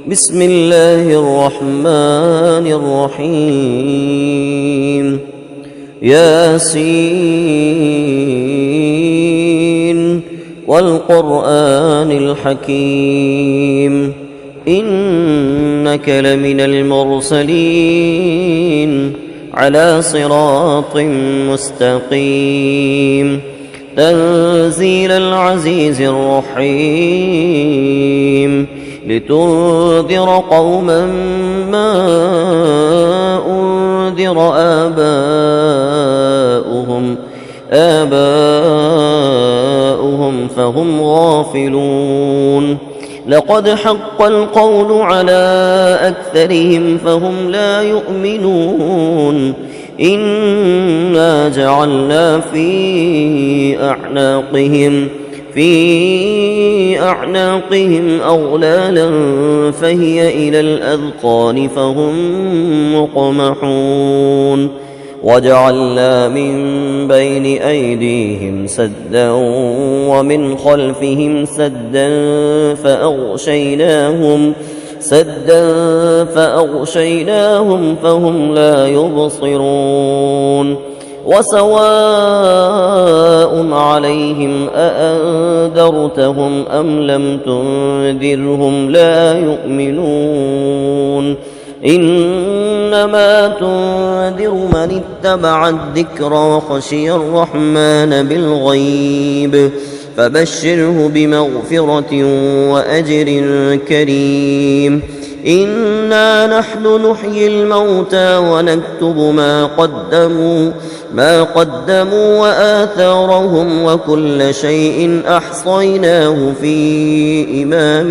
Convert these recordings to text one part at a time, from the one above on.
بسم الله الرحمن الرحيم ياسين والقرآن الحكيم إنك لمن المرسلين على صراط مستقيم تنزيل العزيز الرحيم لتنذر قوما ما أنذر آباؤهم فهم غافلون لقد حق القول على أكثرهم فهم لا يؤمنون إنا جعلنا في أعناقهم أغلالا فهي إلى الأذقان فهم مقمحون وجعلنا من بين أيديهم سدا ومن خلفهم سدا فأغشيناهم فهم لا يبصرون وسواء عليهم أأنذرتهم أم لم تنذرهم لا يؤمنون إنما تنذر من اتبع الذكر وخشي الرحمن بالغيب فبشره بمغفرة وأجر كريم إنا نحن نحيي الموتى ونكتب ما قدموا وآثارهم وكل شيء أحصيناه في إمام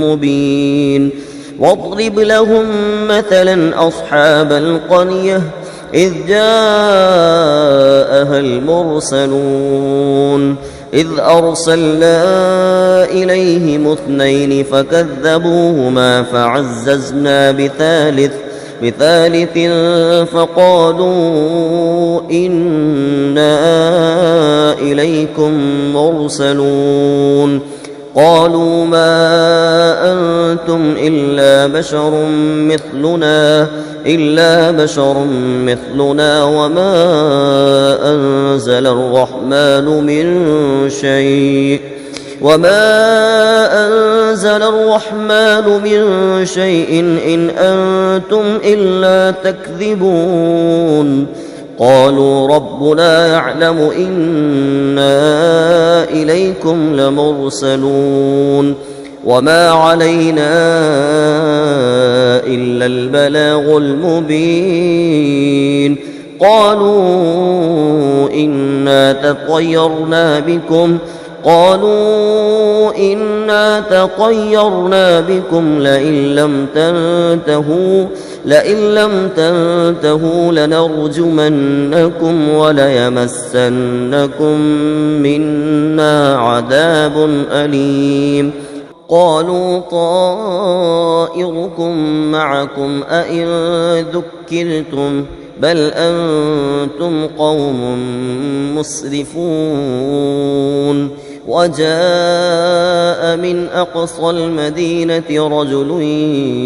مبين واضرب لهم مثلا أصحاب القرية إذ جاءها المرسلون إذ أرسلنا إليهم 2 فكذبوهما فعززنا بثالث فقالوا إنا إليكم مرسلون قالوا ما أنتم إلا بشر مثلنا وما أنزل الرحمن من شيء إن أنتم إلا تكذبون قالوا ربنا يعلم إنا إليكم لمرسلون وما علينا إلا البلاغ المبين قالوا إنا تطيرنا بكم لئن لم تنتهوا لنرجمنكم وليمسنكم منا عذاب أليم قالوا طائركم معكم أئن ذكرتم بل أنتم قوم مسرفون وجاء من أقصى المدينة رجل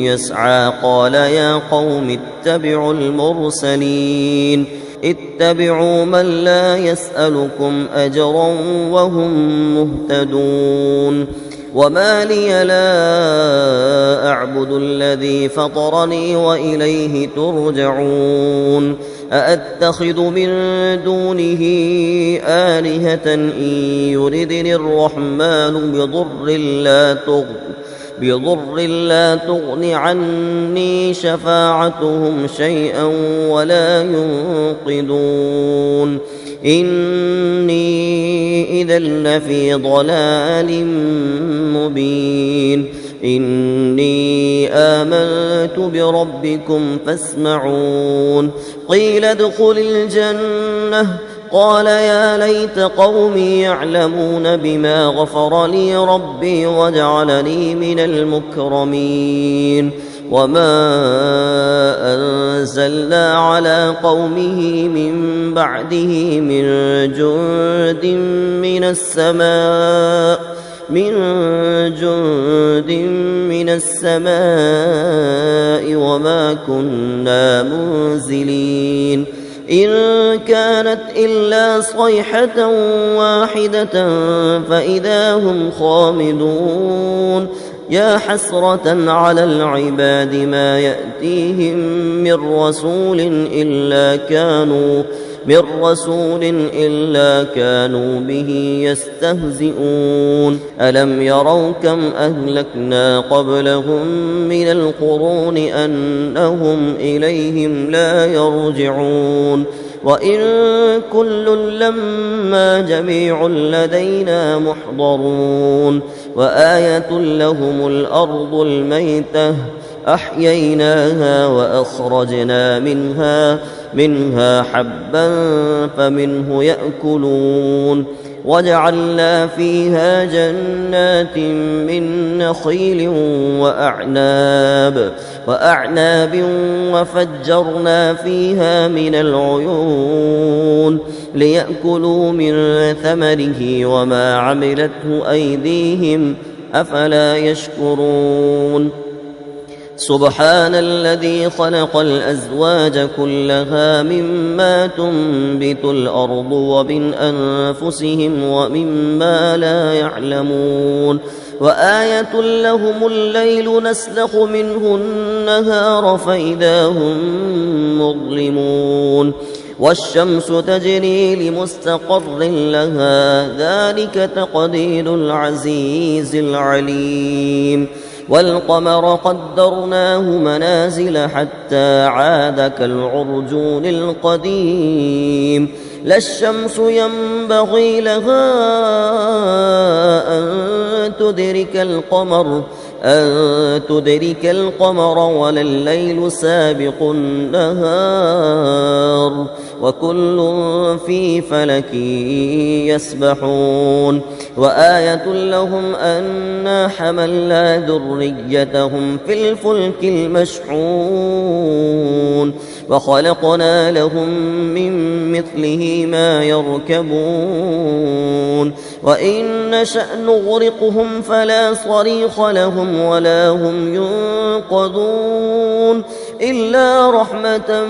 يسعى قال يا قوم اتبعوا المرسلين اتبعوا من لا يسألكم أجرا وهم مهتدون وما لي لا أعبد الذي فطرني وإليه ترجعون أأتخذ من دونه آلهة إن يردني الرحمن بضر لا تغن عني شفاعتهم شيئا ولا ينقذون إني إذا لفي ضلال مبين إني آمنت بربكم فاسمعون قيل ادخل الجنة قال يا ليت قومي يعلمون بما غفر لي ربي وجعلني من المكرمين وما أنزلنا على قومه من بعده من جند من السماء من جند من السماء وما كنا منزلين إن كانت إلا صيحة واحدة فإذا هم خامدون يا حسرة على العباد ما يأتيهم من رسول إلا كانوا به يستهزئون ألم يروا كم أهلكنا قبلهم من القرون أنهم إليهم لا يرجعون وإن كل لما جميع لدينا محضرون وآية لهم الأرض الميتة أحييناها وأخرجنا منها حبا فمنه يأكلون وجعلنا فيها جنات من نخيل وأعناب وفجرنا فيها من العيون ليأكلوا من ثمره وما عملته أيديهم أفلا يشكرون سبحان الذي خلق الأزواج كلها مما تنبت الأرض ومن أنفسهم ومما لا يعلمون وآية لهم الليل نسلخ منه النهار فإذا هم مظلمون والشمس تجري لمستقر لها ذلك تقدير العزيز العليم والقمر قدرناه منازل حتى عاد كالعرجون القديم لا الشمس ينبغي لها أن تدرك القمر ولا الليل سابق النهار وكل في فلك يسبحون وآية لهم أنا حملنا ذريتهم في الفلك المشحون وخلقنا لهم من مثله ما يركبون وإن نشأ نغرقهم فلا صريخ لهم ولا هم ينقذون إلا رحمة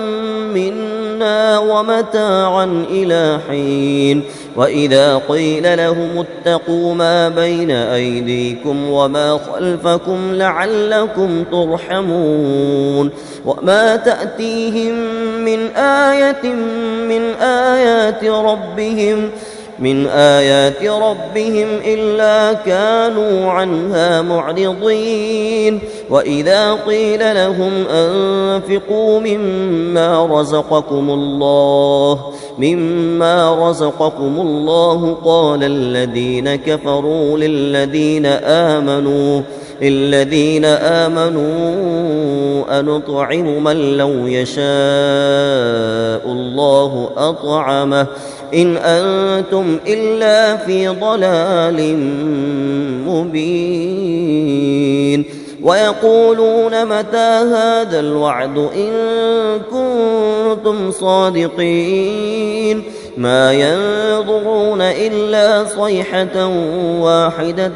منا ومتاعا إلى حين وإذا قيل لهم اتقوا ما بين أيديكم وما خلفكم لعلكم ترحمون وما تأتيهم من آيات ربهم إلا كانوا عنها معرضين وإذا قيل لهم أنفقوا مما رزقكم الله قال الذين كفروا للذين آمنوا أنطعم من لو يشاء الله أطعمه إن أنتم إلا في ضلال مبين ويقولون متى هذا الوعد إن كنتم صادقين ما ينظرون إلا صيحة واحدة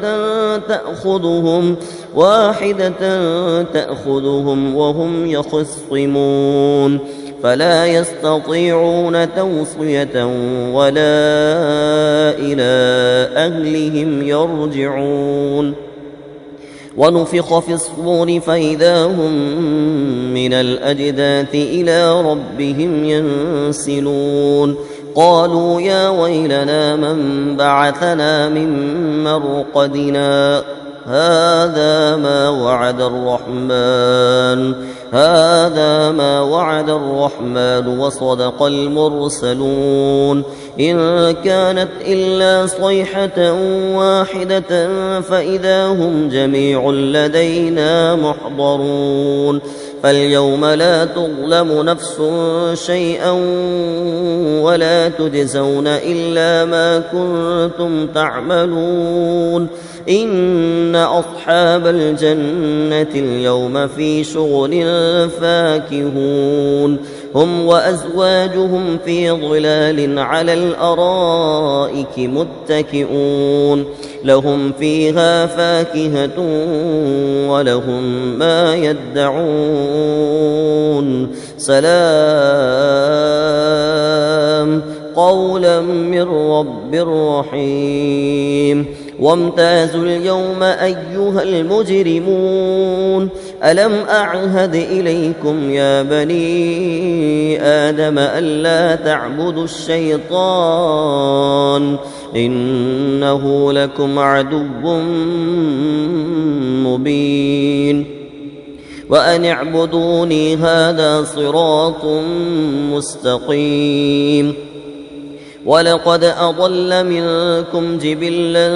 تأخذهم وهم يخصمون فلا يستطيعون توصية ولا إلى أهلهم يرجعون ونفخ في الصور فإذا هم من الأجداث إلى ربهم ينسلون قالوا يا ويلنا من بعثنا من مرقدنا هذا ما وعد الرحمن وصدق المرسلون إن كانت إلا صيحة واحدة فإذا هم جميع لدينا محضرون فاليوم لا تظلم نفس شيئا ولا تجزون إلا ما كنتم تعملون إن أصحاب الجنة اليوم في شغل فاكهون هم وأزواجهم في ظلال على الأرائك متكئون لهم فيها فاكهة ولهم ما يدعون سلام قولا من رب رحيم وامتازوا اليوم أيها المجرمون ألم أعهد إليكم يا بني آدم ألا تعبدوا الشيطان إنه لكم عدو مبين وأن اعبدوني هذا صراط مستقيم ولقد أضل منكم جبلا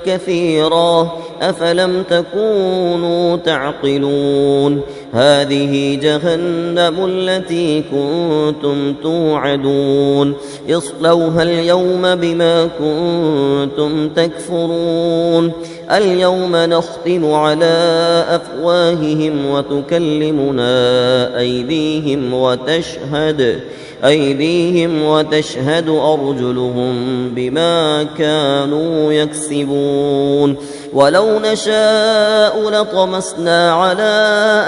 كثيرا أفلم تكونوا تعقلون هذه جهنم التي كنتم توعدون اصلوها اليوم بما كنتم تكفرون اليوم نختم على أفواههم وتكلمنا أيديهم وتشهد أرجلهم بما كانوا يكسبون ولو نشاء لطمسنا على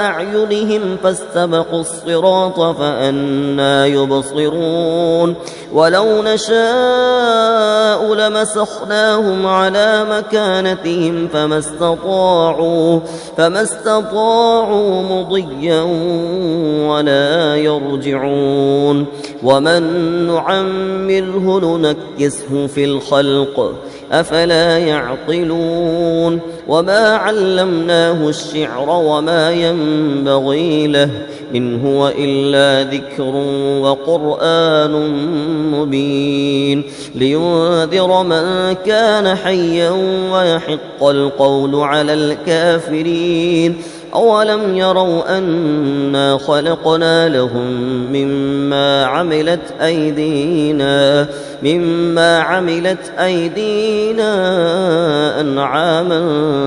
أعينهم فاستبقوا الصراط فأنى يبصرون ولو نشاء لمسخناهم على مكانتهم فما استطاعوا مضيا ولا يرجعون ومن نعمره ننكسه في الخلق أفلا يعقلون وما علمناه الشعر وما ينبغي له إن هو إلا ذكر وقرآن مبين لينذر من كان حيا ويحق القول على الكافرين أولم يروا أنا خلقنا لهم مما عملت أيدينا أنعاما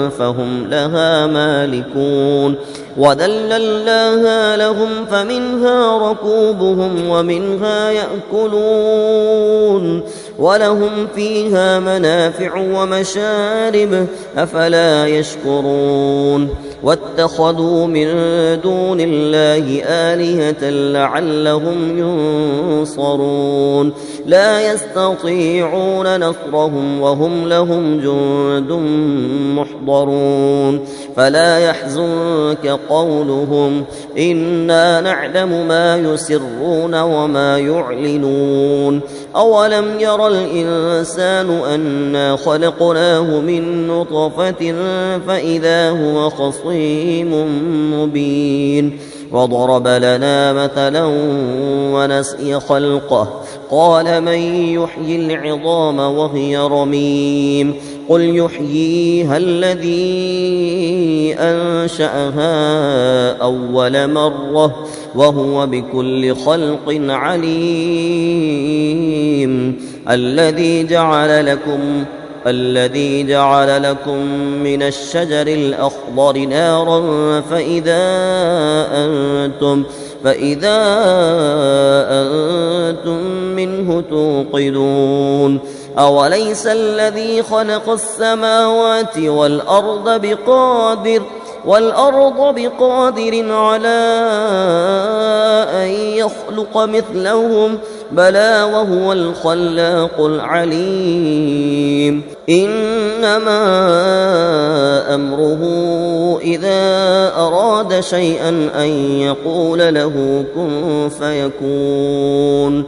فهم لها مالكون وذللناها لهم فمنها ركوبهم ومنها يأكلون ولهم فيها منافع ومشارب أفلا يشكرون واتخذوا من دون الله آلهة لعلهم ينصرون لا يستطيعون نصرهم وهم لهم جند محضرون فلا يحزنك قولهم إنا نعلم ما يسرون وما يعلنون أولم ير الإنسان أنا خلقناه من نطفة فإذا هو خصيم مبين وضرب لنا مثلا ونسي خلقه قال من يحيي العظام وهي رميم قل يحييها الذي أنشأها أول مرة وهو بكل خلق عليم الذي جعل لكم من الشجر الأخضر نارا فإذا أنتم منه توقدون أوليس الذي خلق السماوات والأرض بقادر على أن يخلق مثلهم بلى وهو الخلاق العليم إنما أمره إذا أراد شيئا أن يقول له كن فيكون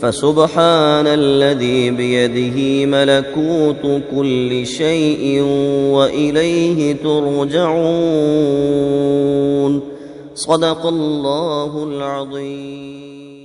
فسبحان الذي بيده ملكوت كل شيء وإليه ترجعون صدق الله العظيم.